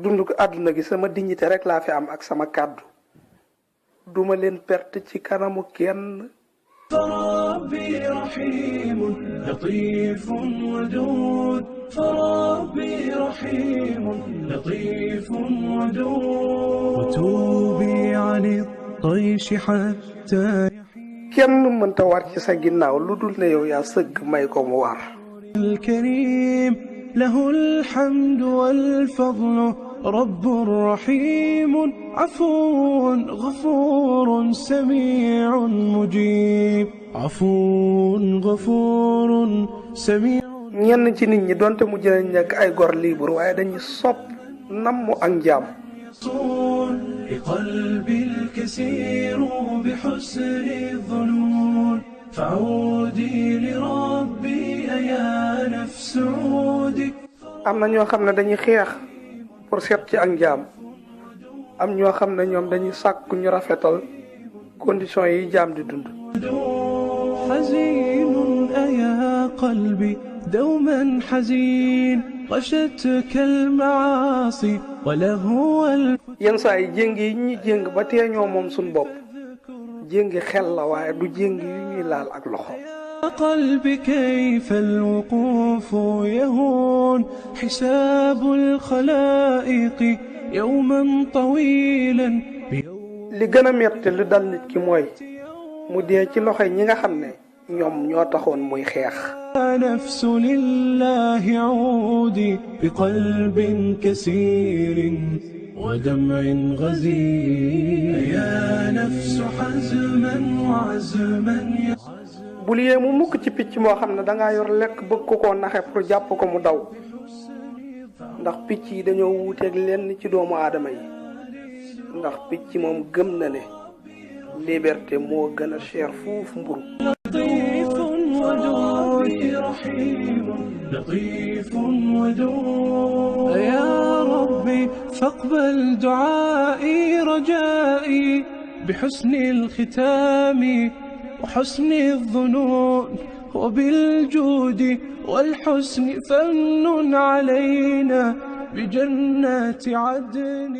dundu àdduna gi sama dignité rek laa fi am ak sama kàddu duma leen perte ci kanamu kenn. فربي رحيم لطيف ودود فربي رحيم لطيف ودود وتوبي عن الطيش حتى kenn mënta war ci sa ginnaaw lu dul ne yow yaa sëgg may ko mu war. الكريم له الحمد والفضل رب رحيم عفو غفور سميع مجيب عفو غفور سميع. ñenn ci nit ñi donte mu jëlee nekk ay gor libre waaye dañuy sopp namm ak njaam. لقلبي الكثير بحسن الظنون فعودي لربي يا نفس عودي. am na ñoo xam ne dañuy xeex pour seet ci ak njaam am ñoo xam ne ñoom dañuy sàkk ñu rafetal conditions yi jaam di dund. حزين أيا قلبي دوما حزين غشتك المعاصي ولهو yenn saa yi jéng yi ñuy jéng ba tee ñoo moom suñ bopp jéngi xel la waaye du jéng yu ñuy laal ak loxo. قلبي كيف الوقوف يهون حساب الخلائق يوما طويلا. li gën a metti lu dal nit ki mooy mu dee ci loxo ñi nga xam ne ñoom ñoo taxoon muy xeex. نفس لله عودي بقلب كثير ودمع غزير يا نفس حزما وعزما. bul yéemu mukk ci picc moo xam ne dangaa yor lekk bëgg ko koo naxe pour jàpp ko mu daw ndax picc yi dañoo wuuteeg lenn ci doomu aadama yi ndax picc moom gëm na ne liberté moo gën a cher foofu mburu. لطيف ودود رحيم لطيف ودود يا ربي فاقبل دعائي رجائي بحسن الختام وحسن الظنون وبالجود والحسن فمن علينا بجنات عدن.